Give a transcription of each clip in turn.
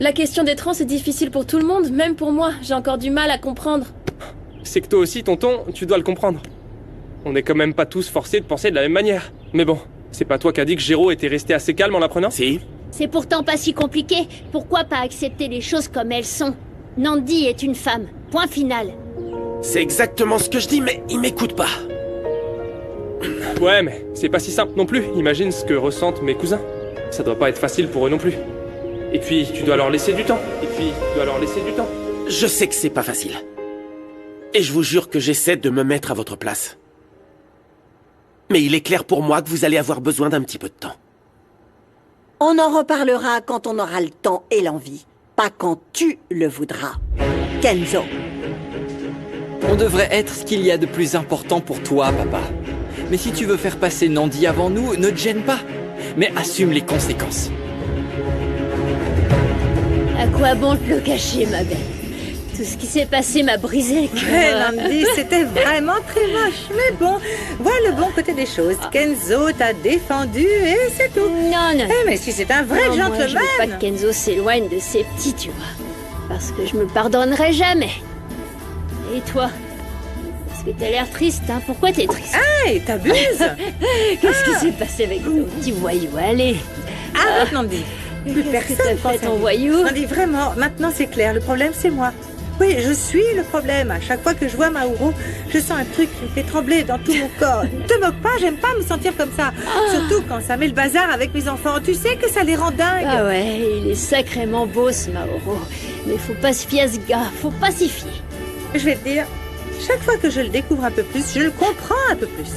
La question des trans est difficile pour tout le monde, même pour moi. J'ai encore du mal à comprendre. C'est que toi aussi, tonton, tu dois le comprendre. On n'est quand même pas tous forcés de penser de la même manière. Mais bon, c'est pas toi qui as dit que Géraud était resté assez calme en l'apprenant? Si. C'est pourtant pas si compliqué. Pourquoi pas accepter les choses comme elles sont? Nandi est une femme. Point final. C'est exactement ce que je dis, mais il m'écoute pas. Ouais, mais c'est pas si simple non plus. Imagine ce que ressentent mes cousins. Ça doit pas être facile pour eux non plus. Et puis, tu dois leur laisser du temps. Je sais que c'est pas facile. Et je vous jure que j'essaie de me mettre à votre place. Mais il est clair pour moi que vous allez avoir besoin d'un petit peu de temps. On en reparlera quand on aura le temps et l'envie. Pas quand tu le voudras. Kenzo. On devrait être ce qu'il y a de plus important pour toi, papa. Mais si tu veux faire passer Nandi avant nous, ne te gêne pas. Mais assume les conséquences. À quoi bon te le cacher, ma belle? Tout ce qui s'est passé m'a brisé le cœur. Nandi, c'était vraiment très moche. Mais bon, vois le bon côté des choses. Kenzo t'a défendu et c'est tout. Non. Mais si c'est un vrai Non, moi, gentleman. je veux pas que Kenzo s'éloigne de ses petits, tu vois. Parce que je me pardonnerai jamais. Et toi? Parce que t'as l'air triste, hein? Pourquoi t'es triste? Hey, t'abuses. Qu'est-ce qui s'est passé avec ton petit voyou? Allez. Arrête, Nandi. Plus Qu'est-ce que personne t'as fait, pense à ton lui. voyou? Nandi, vraiment, maintenant c'est clair. Le problème, c'est moi. Oui, je suis le problème. À chaque fois que je vois Mauro, je sens un truc qui me fait trembler dans tout mon corps. Ne te moque pas, j'aime pas me sentir comme ça. Surtout quand ça met le bazar avec mes enfants. Tu sais que ça les rend dingues. Ah ouais, il est sacrément beau ce Mauro. Mais faut pas se fier à ce gars, faut pas s'y fier. Je vais te dire, chaque fois que je le découvre un peu plus, je le comprends un peu plus.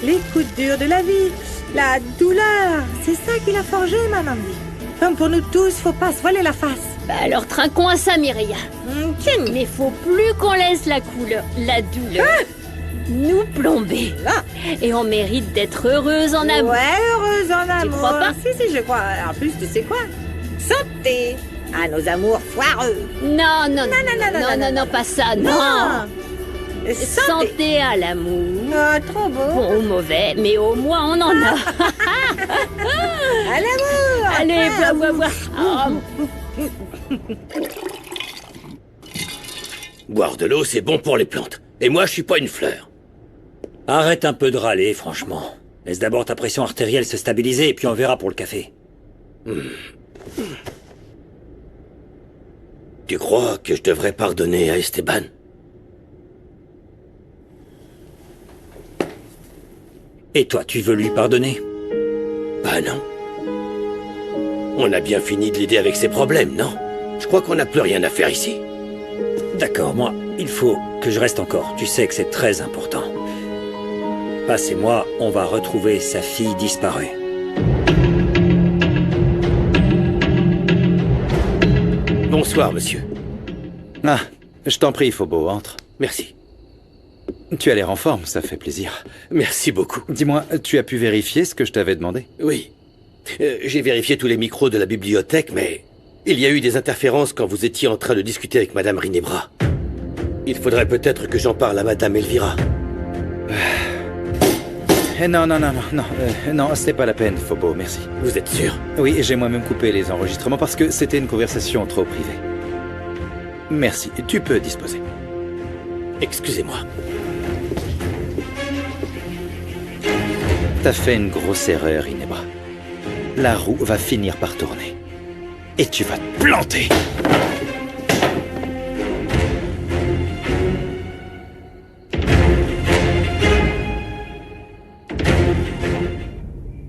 Les coups durs de la vie, la douleur, c'est ça qui l'a forgé, ma maman. Comme pour nous tous, faut pas se voiler la face. Bah alors trinquons à ça, Mireia. Tiens, Mais faut plus qu'on laisse la douleur, nous plomber. Ah. Et on mérite d'être heureuse en amour. ouais, heureuse en amour. crois pas? Si, je crois. En plus, tu sais quoi? Santé à nos amours foireux. Non, non, pas ça, non. Santé. Santé à l'amour. Ah, trop beau. Bon ou mauvais, mais au moins on en a. À l'amour. Allez, bois. Ah, Boire de l'eau, c'est bon pour les plantes. Et moi, je suis pas une fleur. Arrête un peu de râler, franchement. Laisse d'abord ta pression artérielle se stabiliser, et puis on verra pour le café. Tu crois que je devrais pardonner à Esteban? Et toi, tu veux lui pardonner? Bah non. On a bien fini de l'aider avec ses problèmes, non? Je crois qu'on n'a plus rien à faire ici. D'accord, moi, il faut que je reste encore. Tu sais que c'est très important. Passe et moi, on va retrouver sa fille disparue. Bonsoir, monsieur. Ah, je t'en prie, Phobo, entre. Merci. Tu as l'air en forme, ça fait plaisir. Merci beaucoup. Dis-moi, tu as pu vérifier ce que je t'avais demandé? Oui. J'ai vérifié tous les micros de la bibliothèque, mais il y a eu des interférences quand vous étiez en train de discuter avec Madame Rinebra. Il faudrait peut-être que j'en parle à Madame Elvira. Non, c'est pas la peine, Phobo, merci. Vous êtes sûr? Oui, j'ai moi-même coupé les enregistrements parce que c'était une conversation trop privée. Merci, tu peux disposer. Excusez-moi. T'as fait une grosse erreur, Inebra. La roue va finir par tourner. Et tu vas te planter!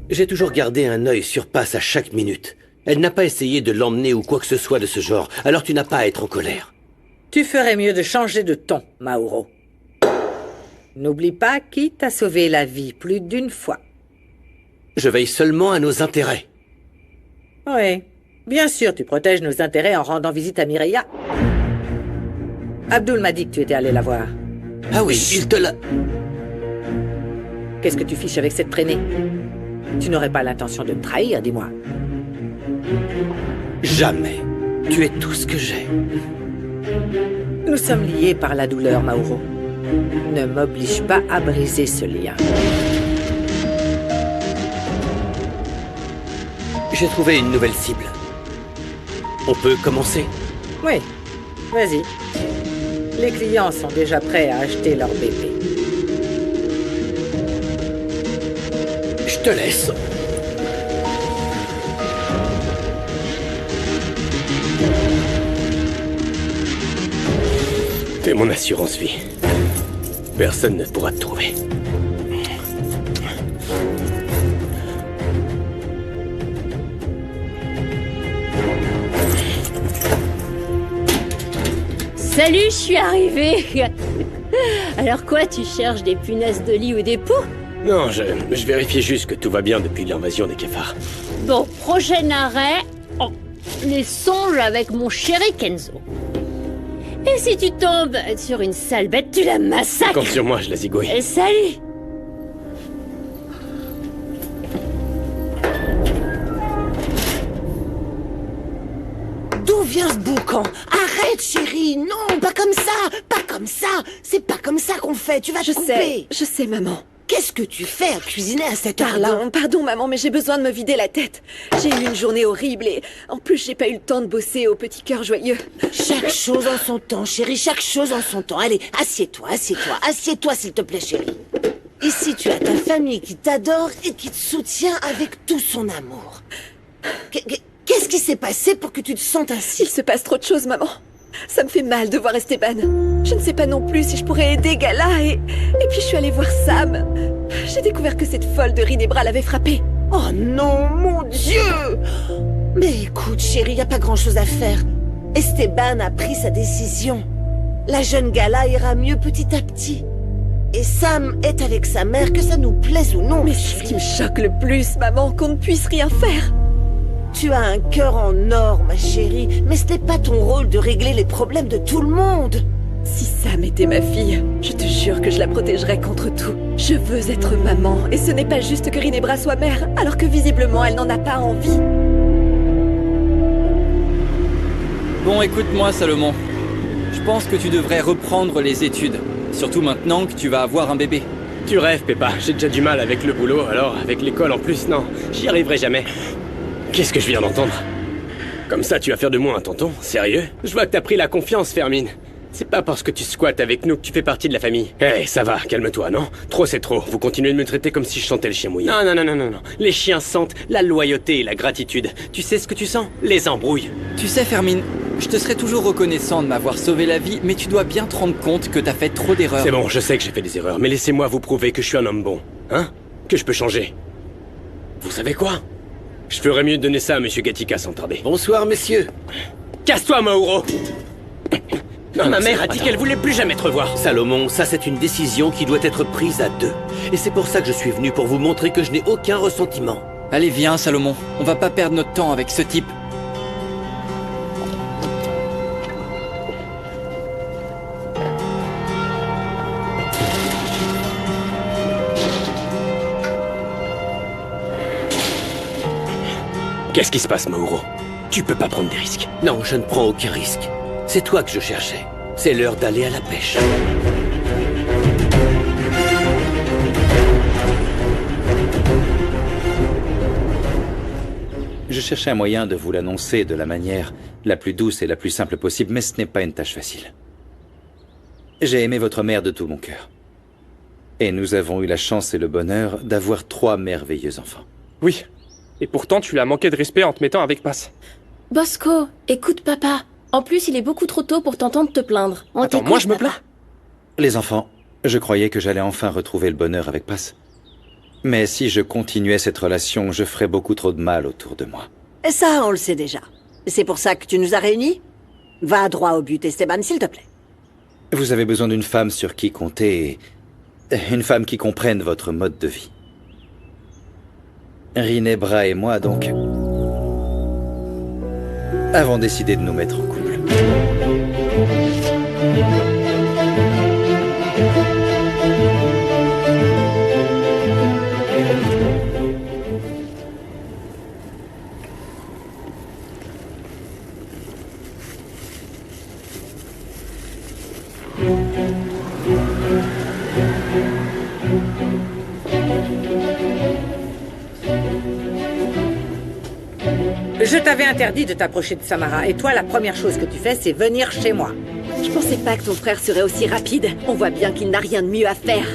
J'ai toujours gardé un œil sur Passe à chaque minute. Elle n'a pas essayé de l'emmener ou quoi que ce soit de ce genre, alors tu n'as pas à être en colère. Tu ferais mieux de changer de ton, Mauro. N'oublie pas qui t'a sauvé la vie plus d'une fois. Je veille seulement à nos intérêts. Oui, bien sûr, tu protèges nos intérêts en rendant visite à Mireia. Abdul m'a dit que tu étais allé la voir. Ah oui, il te l'a... Qu'est-ce que tu fiches avec cette traînée? Tu n'aurais pas l'intention de me trahir, dis-moi. Jamais. Tu es tout ce que j'ai. Nous sommes liés par la douleur, Mauro. Ne m'oblige pas à briser ce lien. J'ai trouvé une nouvelle cible. On peut commencer? Oui, vas-y. Les clients sont déjà prêts à acheter leur bébé. Je te laisse. T'es mon assurance vie. Personne ne pourra te trouver. Salut, je suis arrivée. Alors quoi, tu cherches des punaises de lit ou des poux? Non, je vérifiais juste que tout va bien depuis l'invasion des cafards. Bon, prochain arrêt, les songes avec mon chéri Kenzo. Et si tu tombes sur une sale bête, tu la massacres. Compte sur moi, je la zigouille. Et salut. D'où vient ce boucan? Arrête, chérie. Non, pas comme ça. Pas comme ça. C'est pas comme ça qu'on fait. Tu vas te couper. Je sais, maman. Qu'est-ce que tu fais à cuisiner à cette heure-là? Pardon, maman, mais j'ai besoin de me vider la tête. J'ai eu une journée horrible et en plus, j'ai pas eu le temps de bosser au petit cœur joyeux. Chaque chose en son temps, chérie. Chaque chose en son temps. Allez, assieds-toi, assieds-toi. Assieds-toi, s'il te plaît, chérie. Ici, tu as ta famille qui t'adore et qui te soutient avec tout son amour. Qu'est-ce qui s'est passé pour que tu te sentes ainsi? Il se passe trop de choses, maman. Ça me fait mal de voir Esteban. Je ne sais pas non plus si je pourrais aider Gala et puis je suis allée voir Sam. J'ai découvert que cette folle de Ginebra l'avait frappé. Oh non, mon Dieu! Mais écoute, chérie, y a pas grand-chose à faire. Esteban a pris sa décision. La jeune Gala ira mieux petit à petit. Et Sam est avec sa mère, que ça nous plaise ou non. Mais c'est ce qui me choque le plus, maman, qu'on ne puisse rien faire. Tu as un cœur en or, ma chérie, mais ce n'est pas ton rôle de régler les problèmes de tout le monde. Si Sam était ma fille, je te jure que je la protégerais contre tout. Je veux être maman, et ce n'est pas juste que Ginebra soit mère, alors que visiblement elle n'en a pas envie. Bon, écoute-moi, Salomon. Je pense que tu devrais reprendre les études. Surtout maintenant que tu vas avoir un bébé. Tu rêves, Peppa. J'ai déjà du mal avec le boulot, alors avec l'école en plus, non. J'y arriverai jamais. Qu'est-ce que je viens d'entendre? Comme ça, tu vas faire de moi un tonton? Sérieux? Je vois que t'as pris la confiance, Fermine. C'est pas parce que tu squattes avec nous que tu fais partie de la famille. Eh, ça va, calme-toi, non? Trop, c'est trop. Vous continuez de me traiter comme si je sentais le chien mouillé. Non, non, non, non, non, non. Les chiens sentent la loyauté et la gratitude. Tu sais ce que tu sens? Les embrouilles. Tu sais, Fermine, je te serai toujours reconnaissant de m'avoir sauvé la vie, mais tu dois bien te rendre compte que t'as fait trop d'erreurs. C'est bon, je sais que j'ai fait des erreurs, mais laissez-moi vous prouver que je suis un homme bon. Hein? Que je peux changer. Vous savez quoi? Je ferais mieux de donner ça à Monsieur Gatica sans tarder. Bonsoir, messieurs. Casse-toi, Mauro! Non, ma mère a dit qu'elle voulait plus jamais te revoir. Salomon, ça c'est une décision qui doit être prise à deux. Et c'est pour ça que je suis venu, pour vous montrer que je n'ai aucun ressentiment. Allez, viens, Salomon. On va pas perdre notre temps avec ce type. Qu'est-ce qui se passe, Mauro? Tu peux pas prendre des risques. Non, je ne prends aucun risque. C'est toi que je cherchais. C'est l'heure d'aller à la pêche. Je cherchais un moyen de vous l'annoncer de la manière la plus douce et la plus simple possible, mais ce n'est pas une tâche facile. J'ai aimé votre mère de tout mon cœur. Et nous avons eu la chance et le bonheur d'avoir 3 merveilleux enfants. Oui. Et pourtant, tu lui as manqué de respect en te mettant avec Passe. Bosco, écoute papa. En plus, il est beaucoup trop tôt pour t'entendre te plaindre. Attends, moi je me plains? Les enfants, je croyais que j'allais enfin retrouver le bonheur avec Passe. Mais si je continuais cette relation, je ferais beaucoup trop de mal autour de moi. Et ça, on le sait déjà. C'est pour ça que tu nous as réunis? Va droit au but, Esteban, s'il te plaît. Vous avez besoin d'une femme sur qui compter et une femme qui comprenne votre mode de vie. Ginebra et moi, donc, avons décidé de nous mettre en couple. Je t'avais interdit de t'approcher de Samara, et toi, la première chose que tu fais, c'est venir chez moi. Je pensais pas que ton frère serait aussi rapide. On voit bien qu'il n'a rien de mieux à faire.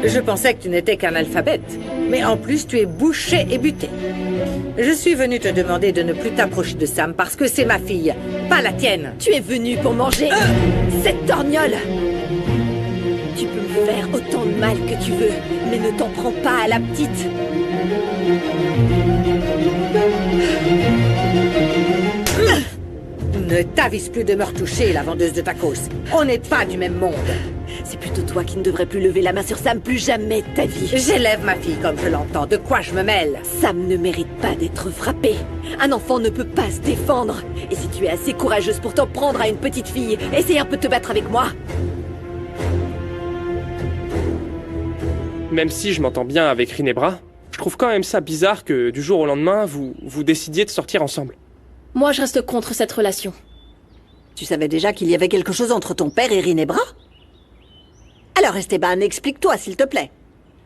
Je pensais que tu n'étais qu'un alphabète. Mais en plus, tu es bouché et buté. Je suis venu te demander de ne plus t'approcher de Sam parce que c'est ma fille, pas la tienne. Tu es venu pour manger cette torgnole. Tu peux me faire autant de mal que tu veux, mais ne t'en prends pas à la petite. Ne t'avise plus de me retoucher, la vendeuse de tacos. On n'est pas du même monde. C'est plutôt toi qui ne devrais plus lever la main sur Sam plus jamais de ta vie. J'élève ma fille comme je l'entends. De quoi je me mêle? Sam ne mérite pas d'être frappé. Un enfant ne peut pas se défendre. Et si tu es assez courageuse pour t'en prendre à une petite fille, essaye un peu de te battre avec moi. Même si je m'entends bien avec Rinebra, je trouve quand même ça bizarre que du jour au lendemain, vous décidiez de sortir ensemble. Moi, je reste contre cette relation. Tu savais déjà qu'il y avait quelque chose entre ton père et Rinebra? Alors Esteban, explique-toi s'il te plaît.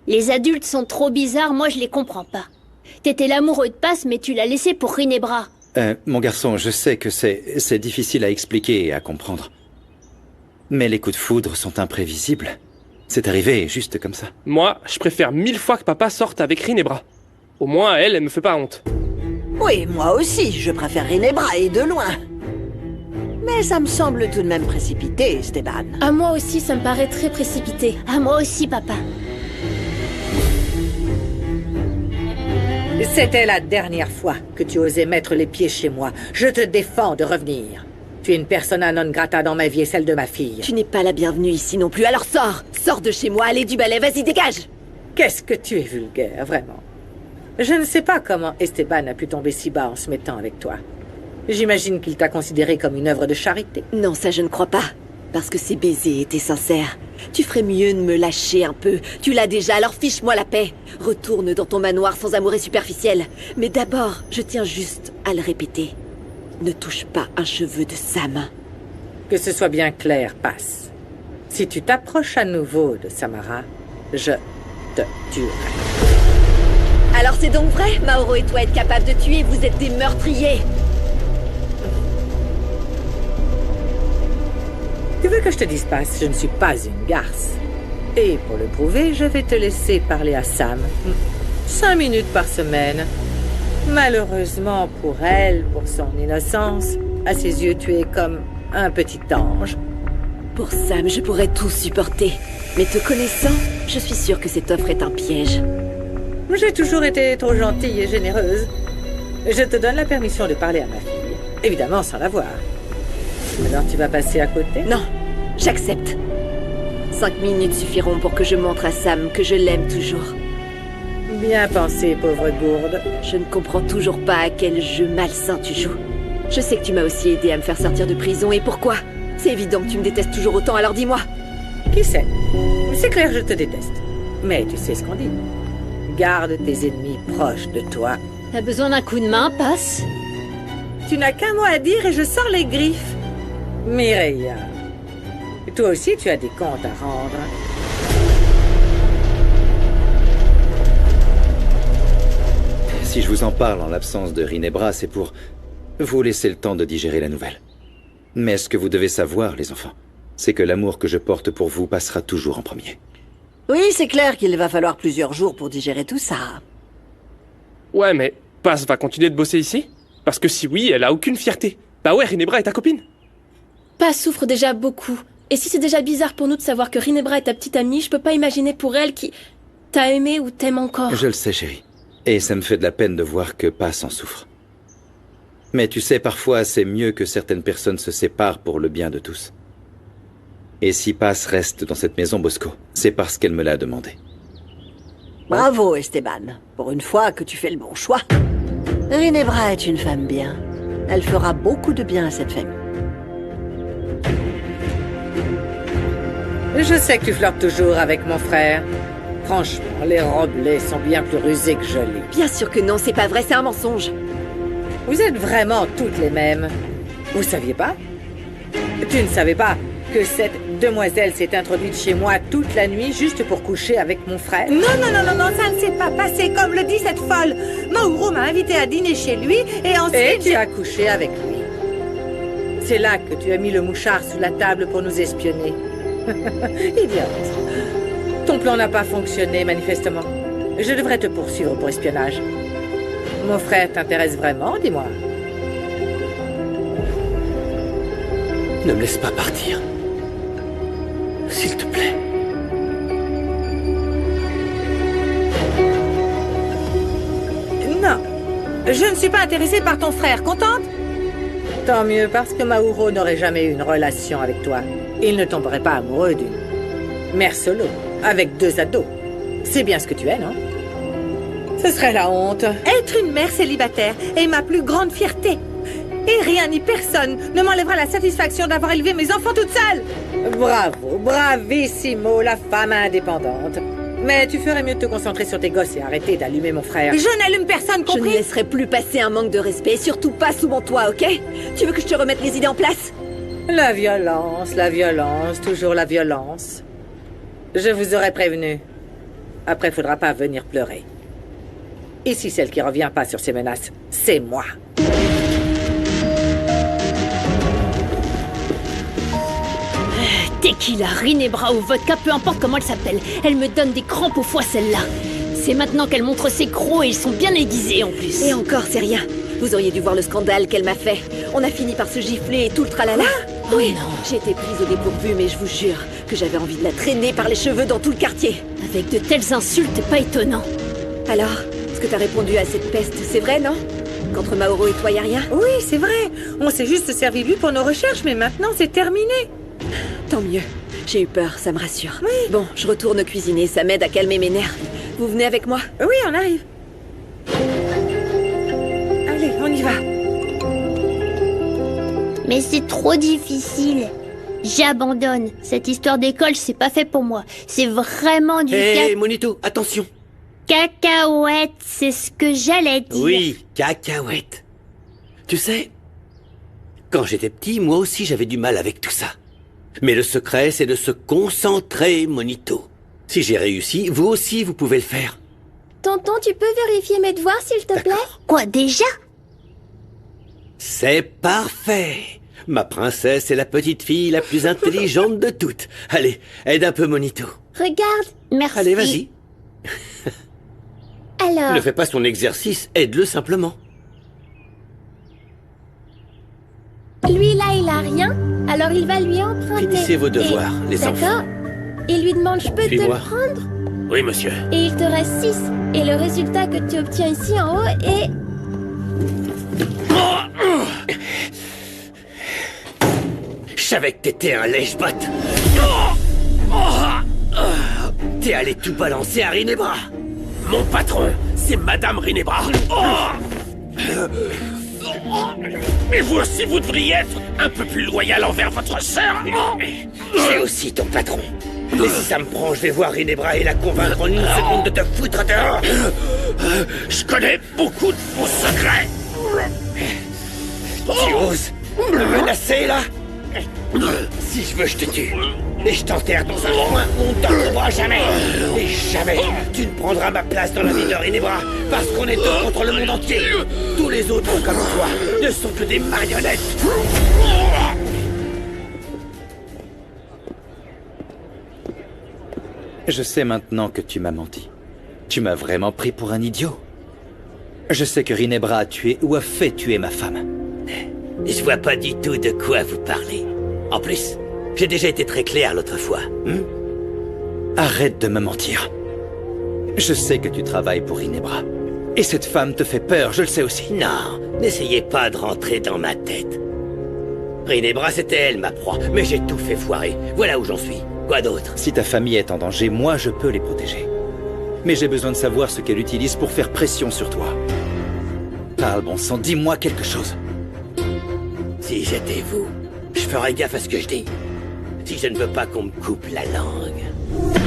Les adultes sont trop bizarres, moi je les comprends pas. T'étais l'amoureux de Paz, mais tu l'as laissé pour Rinebra. Mon garçon, je sais que c'est difficile à expliquer et à comprendre. Mais les coups de foudre sont imprévisibles. C'est arrivé juste comme ça. Moi, je préfère 1000 fois que papa sorte avec Rinebra. Au moins, elle me fait pas honte. Oui, moi aussi, je préfère Rinebra et de loin. Mais ça me semble tout de même précipité, Esteban. À moi aussi, ça me paraît très précipité. À moi aussi, papa. C'était la dernière fois que tu osais mettre les pieds chez moi. Je te défends de revenir. Tu es une persona non grata dans ma vie et celle de ma fille. Tu n'es pas la bienvenue ici non plus, alors sors. Sors de chez moi, allez du balai, vas-y, dégage. Qu'est-ce que tu es vulgaire, vraiment. Je ne sais pas comment Esteban a pu tomber si bas en se mettant avec toi. J'imagine qu'il t'a considéré comme une œuvre de charité. Non, ça je ne crois pas. Parce que ces baisers étaient sincères. Tu ferais mieux de me lâcher un peu. Tu l'as déjà, alors fiche-moi la paix. Retourne dans ton manoir sans amour et superficiel. Mais d'abord, je tiens juste à le répéter. Ne touche pas un cheveu de Sam. Que ce soit bien clair, passe. Si tu t'approches à nouveau de Samara, je te tuerai. Alors c'est donc vrai, Mauro et toi êtes capables de tuer, vous êtes des meurtriers. Tu veux que je te dise, Passe, je ne suis pas une garce. Et pour le prouver, je vais te laisser parler à Sam. 5 minutes par semaine. Malheureusement pour elle, pour son innocence, à ses yeux, tu es comme un petit ange. Pour Sam, je pourrais tout supporter. Mais te connaissant, je suis sûre que cette offre est un piège. J'ai toujours été trop gentille et généreuse. Je te donne la permission de parler à ma fille. Évidemment, sans la voir. Alors tu vas passer à côté? Non, j'accepte. 5 minutes suffiront pour que je montre à Sam que je l'aime toujours. Bien pensé, pauvre gourde. Je ne comprends toujours pas à quel jeu malsain tu joues. Je sais que tu m'as aussi aidé à me faire sortir de prison, et pourquoi? C'est évident que tu me détestes toujours autant, alors dis-moi. Qui sait? C'est clair, je te déteste. Mais tu sais ce qu'on dit. Garde tes ennemis proches de toi. T'as besoin d'un coup de main, Passe? Tu n'as qu'un mot à dire et je sors les griffes. Mireia, toi aussi tu as des comptes à rendre. Si je vous en parle en l'absence de Rinebra, c'est pour vous laisser le temps de digérer la nouvelle. Mais ce que vous devez savoir, les enfants, c'est que l'amour que je porte pour vous passera toujours en premier. Oui, c'est clair qu'il va falloir plusieurs jours pour digérer tout ça. Ouais, mais Paz va continuer de bosser ici? Parce que si oui, elle a aucune fierté. Bah ouais, Rinebra est ta copine. Paz souffre déjà beaucoup. Et si c'est déjà bizarre pour nous de savoir que Rinebra est ta petite amie, je peux pas imaginer pour elle qui t'a aimé ou t'aime encore. Je le sais, chérie. Et ça me fait de la peine de voir que Paz en souffre. Mais tu sais, parfois, c'est mieux que certaines personnes se séparent pour le bien de tous. Et si Paz reste dans cette maison, Bosco, c'est parce qu'elle me l'a demandé. Bravo, Esteban. Pour une fois que tu fais le bon choix. Rinebra est une femme bien. Elle fera beaucoup de bien à cette famille. Je sais que tu flirtes toujours avec mon frère. Franchement, les Roblets sont bien plus rusés que jolis. Bien sûr que non, c'est pas vrai, c'est un mensonge. Vous êtes vraiment toutes les mêmes. Vous saviez pas? Tu ne savais pas? que cette demoiselle s'est introduite chez moi toute la nuit juste pour coucher avec mon frère? Non, ça ne s'est pas passé comme le dit cette folle. Mauro m'a invité à dîner chez lui et ensuite... Et tu as couché avec lui. C'est là que tu as mis le mouchard sous la table pour nous espionner. Idiote. Ton plan n'a pas fonctionné, manifestement. Je devrais te poursuivre pour espionnage. Mon frère t'intéresse vraiment, dis-moi? Ne me laisse pas partir. S'il te plaît. Non. Je ne suis pas intéressée par ton frère. Contente? Tant mieux, parce que Mauro n'aurait jamais eu une relation avec toi. Il ne tomberait pas amoureux d'une mère solo, avec 2 ados. C'est bien ce que tu es, non? Ce serait la honte. Être une mère célibataire est ma plus grande fierté. Et rien ni personne ne m'enlèvera la satisfaction d'avoir élevé mes enfants toute seule. Bravo, bravissimo, la femme indépendante. Mais tu ferais mieux de te concentrer sur tes gosses et arrêter d'allumer mon frère. Je n'allume personne, compris? Je ne laisserai plus passer un manque de respect, surtout pas sous mon toit, ok? Tu veux que je te remette les idées en place? La violence, toujours la violence. Je vous aurais prévenu. Après, faudra pas venir pleurer. Ici, celle qui revient pas sur ses menaces, c'est moi. Tequila, Rinebra ou vodka, peu importe comment elle s'appelle, elle me donne des crampes au foie celle-là. C'est maintenant qu'elle montre ses crocs et ils sont bien aiguisés en plus. Et encore, c'est rien. Vous auriez dû voir le scandale qu'elle m'a fait. On a fini par se gifler et tout le tralala. Oui, non. J'ai été prise au dépourvu, mais je vous jure que j'avais envie de la traîner par les cheveux dans tout le quartier. Avec de telles insultes, pas étonnant. Alors, ce que t'as répondu à cette peste, c'est vrai, non? Qu'entre Mauro et toi, y a rien? Oui, c'est vrai. On s'est juste servi de lui pour nos recherches, mais maintenant, c'est terminé. Tant mieux. J'ai eu peur, ça me rassure. Oui. Bon, je retourne cuisiner, ça m'aide à calmer mes nerfs. Vous venez avec moi? Oui, on arrive. Allez, on y va. Mais c'est trop difficile. J'abandonne. Cette histoire d'école, c'est pas fait pour moi. C'est vraiment du Hé, Monito, attention. cacahuète. C'est ce que j'allais dire. Oui, cacahuète. Tu sais, quand j'étais petit, moi aussi j'avais du mal avec tout ça. Mais le secret, c'est de se concentrer, Monito. Si j'ai réussi, vous aussi, vous pouvez le faire. Tonton, tu peux vérifier mes devoirs, s'il te plaît? Quoi, déjà? C'est parfait. Ma princesse est la petite fille la plus intelligente de toutes. Allez, aide un peu, Monito. Regarde. Merci. Allez, vas-y. Alors... Ne fais pas son exercice, aide-le simplement. Lui, là, il a rien, alors il va lui emprunter. Finissez vos devoirs, les enfants. D'accord. Il lui demande, je peux te le Suis-moi. prendre? Oui, monsieur. Et il te reste 6. Et le résultat que tu obtiens ici en haut est... Je savais que t'étais un lèche-botte. T'es allé tout balancer à Rinebra. Mon patron, c'est Madame Rinebra. Mais vous aussi, vous devriez être un peu plus loyal envers votre sœur. C'est aussi ton patron. Mais si ça me prend, je vais voir Rinebra et la convaincre en une seconde de te foutre dehors. Je connais beaucoup de vos secrets. Tu oses me menacer, là? Si je veux, je te tue. Et je t'enterre dans un coin où on ne t'en trouvera jamais. Et jamais tu ne prendras ma place dans la vie de Rinebra. Parce qu'on est deux contre le monde entier. Tous les autres, comme toi, ne sont que des marionnettes. Je sais maintenant que tu m'as menti. Tu m'as vraiment pris pour un idiot. Je sais que Rinebra a tué ou a fait tuer ma femme. Je vois pas du tout de quoi vous parlez. En plus, j'ai déjà été très clair l'autre fois. Arrête de me mentir. Je sais que tu travailles pour Rinebra. Et cette femme te fait peur, je le sais aussi. Non, n'essayez pas de rentrer dans ma tête. Rinebra, c'était elle, ma proie. Mais j'ai tout fait foirer. Voilà où j'en suis. Quoi d'autre? Si ta famille est en danger, moi je peux les protéger. Mais j'ai besoin de savoir ce qu'elle utilise pour faire pression sur toi. Parle, bon sang, dis-moi quelque chose. Si j'étais vous, je ferais gaffe à ce que je dis. Si je ne veux pas qu'on me coupe la langue.